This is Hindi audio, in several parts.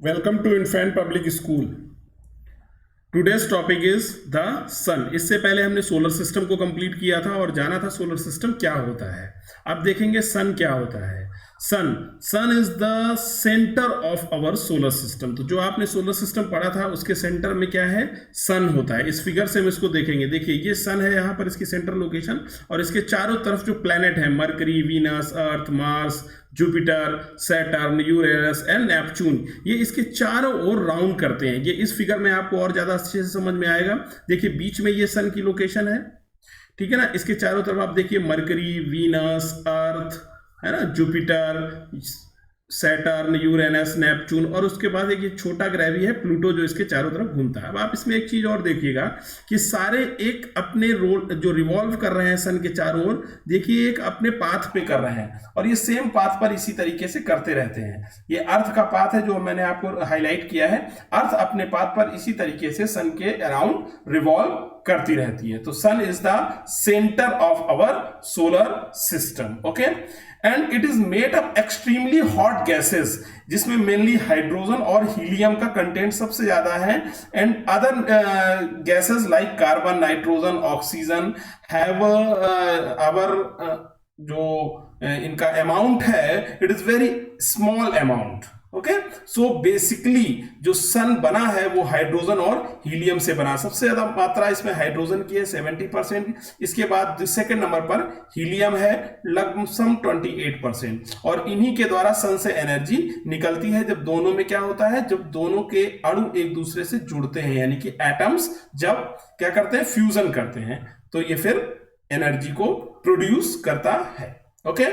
Welcome to Infant Public School. Today's topic is the sun. इससे पहले हमने सोलर सिस्टम को कंप्लीट किया था और जाना था सोलर सिस्टम क्या होता है. अब देखेंगे सन क्या होता है. Sun is the centre of our solar system. तो जो आपने सोलर सिस्टम पढ़ा था उसके सेंटर में क्या है, सन होता है. इस फिगर से हम इसको देखेंगे. देखिए ये सन है यहाँ पर, इसकी सेंटर लोकेशन, और इसके चारों तरफ जो प्लैनेट है, mercury, Venus, earth, Mars, Jupiter, Saturn, Uranus and Neptune, ये इसके चारों ओर राउंड करते हैं. ये इस फिगर में आपको और ज्यादा अच्छे से समझ में आएगा. देखिए बीच में ये सन की लोकेशन है, ठीक है ना. इसके चारों तरफ आप देखिए मरकरी, वीनस, अर्थ है ना, जुपिटर, सैटर्न, यूरेनस, नेपच्यून, और उसके बाद एक ये छोटा ग्रह भी है प्लूटो जो इसके चारों तरफ घूमता है. अब आप इसमें एक चीज और देखिएगा कि सारे एक अपने रोल जो रिवॉल्व कर रहे हैं सन के चारों ओर, देखिए एक अपने पाथ पे कर रहे हैं और ये सेम पाथ पर इसी तरीके से करते रहते हैं. ये अर्थ का पाथ है जो मैंने आपको हाईलाइट किया है. अर्थ अपने पाथ पर इसी तरीके से सन के अराउंड रिवॉल्व करती रहती है. तो sun is the centre of our solar system. Okay, and it is made up extremely hot gases, जिसमें मेनली हाइड्रोजन और हीलियम का कंटेंट सबसे ज्यादा है. And other gases like carbon, nitrogen, oxygen have our जो इनका अमाउंट है, it is very small amount. Okay, so basically जो सन बना है वो हाइड्रोजन और हीलियम से बना. सबसे ज्यादा मात्रा इसमें हाइड्रोजन की है 70%. इसके बाद सेकंड नंबर पर हीलियम है लगभग 28%. और इन्हीं के द्वारा सन से एनर्जी निकलती है. जब दोनों में क्या होता है, जब दोनों के अणु एक दूसरे से जुड़ते हैं, यानी कि एटम्स जब क्या करते हैं, फ्यूजन करते हैं, तो ये फिर एनर्जी को प्रोड्यूस करता है. ओके,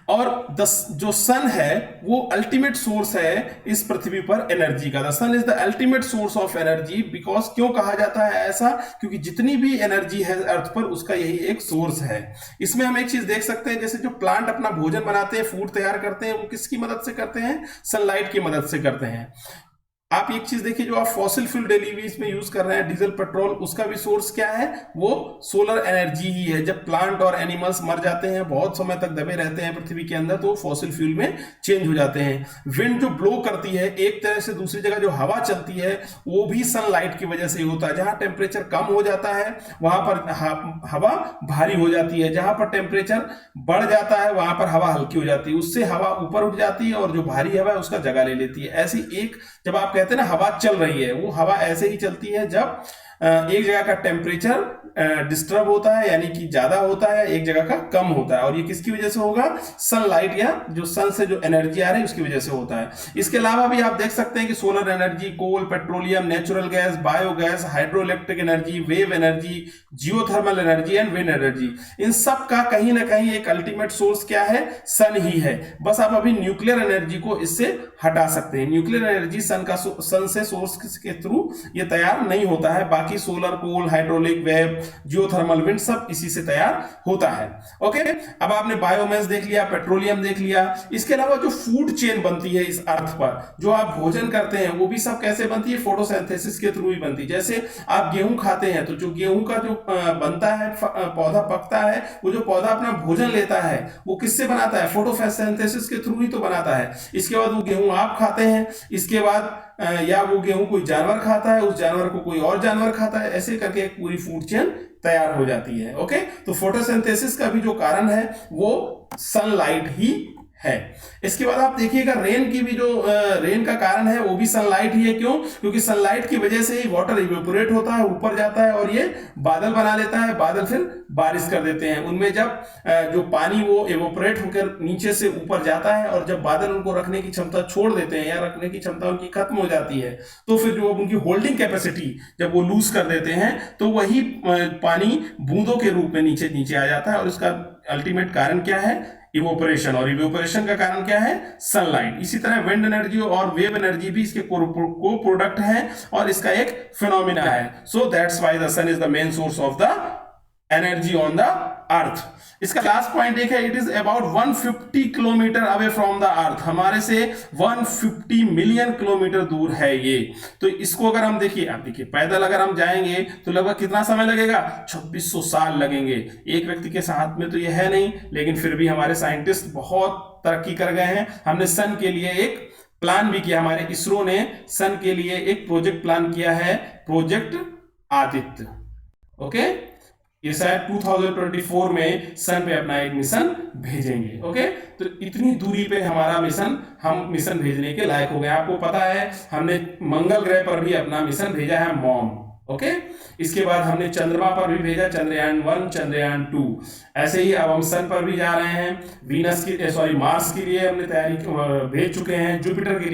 और जो सन है वो अल्टीमेट सोर्स है इस पृथ्वी पर एनर्जी का. The sun is the ultimate source of energy. Because क्यों कहा जाता है ऐसा, क्योंकि जितनी भी एनर्जी है अर्थ पर उसका यही एक सोर्स है. इसमें हम एक चीज देख सकते हैं, जैसे जो प्लांट अपना भोजन बनाते हैं, फूड तैयार करते हैं, वो किसकी मदद से करते हैं, सनलाइट की मदद से करते हैं. आप एक चीज देखिए, जो आप फॉसिल फ्यूल डेली यूज में यूज कर रहे हैं, डीजल, पेट्रोल, उसका भी सोर्स क्या है, वो सोलर एनर्जी ही है. जब प्लांट और एनिमल्स मर जाते हैं, बहुत समय तक दबे रहते हैं पृथ्वी के अंदर, तो फॉसिल फ्यूल में चेंज हो जाते हैं. विंड जो ब्लो करती है एक तरह से दूसरी जगह, जो हवा चलती है, वो भी सनलाइट की वजह से ही होता है. जहां टेम्परेचर कम हो जाता है वहां पर हवा भारी हो जाती है, जहां पर टेम्परेचर बढ़ जाता है वहां पर हवा हल्की हो जाती है. उससे हवा ऊपर उठ जाती है और जो भारी हवा है उसका जगह ले लेती है. ऐसी एक, जब आप कहते हैं ना हवा चल रही है, वो हवा ऐसे ही चलती है जब एक जगह का टेम्परेचर डिस्टर्ब होता है, यानी कि ज्यादा होता है, एक जगह का कम होता है. और ये किसकी वजह से होगा, सनलाइट या जो सन से जो एनर्जी आ रही है उसकी वजह से होता है. इसके अलावा भी आप देख सकते हैं कि solar energy, coal, petroleum, natural gas, biogas, hydroelectric energy, wave energy, geothermal energy and wind energy, इन सब का कहीं ना कहीं एक अल्टीमेट सोर्स क्या है, सन ही है. बस आप अभी न्यूक्लियर एनर्जी को इससे हटा सकते हैं. न्यूक्लियर एनर्जी सन से सोर्स के थ्रू ये तैयार नहीं होता है. बाकी सोलर, कोल, हाइड्रोलिक, वेव, जियोथर्मल, विंड सब इसी से तैयार होता है. ओके, अब आपने बायोमास देख लिया, पेट्रोलियम देख लिया. इसके अलावा जो फूड चेन बनती है इस अर्थ पर, जो आप भोजन करते हैं, वो भी सब कैसे बनती है, फोटोसिंथेसिस के थ्रू ही बनती है. जैसे आप गेहूं खाते हैं, तो जो गेहूं का जो बनता है, पौधा पकता है, वो जो पौधा अपना भोजन लेता है वो किससे बनाता है, फोटोसिंथेसिस के थ्रू ही तो बनाता है. इसके बाद वो गेहूं आप खाते हैं, इसके बाद या वो गेहूं कोई जानवर खाता है, उस जानवर को कोई और जानवर खाता है, ऐसे करके एक पूरी फूड चेन तैयार हो जाती है. ओके, तो फोटोसिंथेसिस का भी जो कारण है वो सनलाइट ही है. इसके बाद आप देखिएगा रेन की भी जो रेन का कारण है वो भी सनलाइट ही है. क्यों, क्योंकि सनलाइट की वजह से ही वाटर इवेपोरेट होता है, ऊपर जाता है और ये बादल बना लेता है. बादल फिर बारिश कर देते हैं. उनमें जब जो पानी वो इवेपोरेट होकर नीचे से ऊपर जाता है, और जब बादल उनको रखने की क्षमता छोड़ देते हैं या रखने की क्षमता उनकी खत्म हो जाती है, तो फिर जो उनकी होल्डिंग कैपेसिटी जब वो लूज कर देते हैं, तो वही पानी बूंदों के रूप में नीचे नीचे आ जाता है. और उसका अल्टीमेट कारण क्या है, इवोपरेशन. और इवोपरेशन का कारण क्या है, सनलाइट. इसी तरह विंड एनर्जी और वेव एनर्जी भी इसके को प्रोडक्ट है और इसका एक फिनोमिना है. So that's why the sun is the main source of the energy on the earth. इसका लास्ट पॉइंट एक है, it is about 150 kilometre away from the earth. हमारे से 150 मिलियन किलोमीटर दूर है ये. तो इसको अगर हम देखिए, आप देखिए पैदल अगर हम जाएंगे तो लगभग कितना समय लगेगा, 2600 साल लगेंगे. एक व्यक्ति के साथ में तो ये है नहीं, लेकिन फिर भी हमारे साइंटिस्ट बहुत तरक्की कर गए हैं. हमने सन के लिए एक प्लान भी किया, हमारे इसरो ने सन के लिए एक प्रोजेक्ट प्लान किया है, प्रोजेक्ट आदित्य। ओके, ये शायद 2024 में सन पे अपना एक मिशन भेजेंगे। ओके, तो इतनी दूरी पे हमारा मिशन, हम मिशन भेजने के लायक हो गए। आपको पता है हमने मंगल ग्रह पर भी अपना मिशन भेजा है, मॉम। ओके, इसके बाद हमने चंद्रमा पर भी भेजा, चंद्रयान 1, चंद्रयान 2। ऐसे ही अब हम सन पर भी जा रहे हैं, वीनस की मार्स के लिए हमने तैयारी भेज चुके हैं, जुपिटर के लिए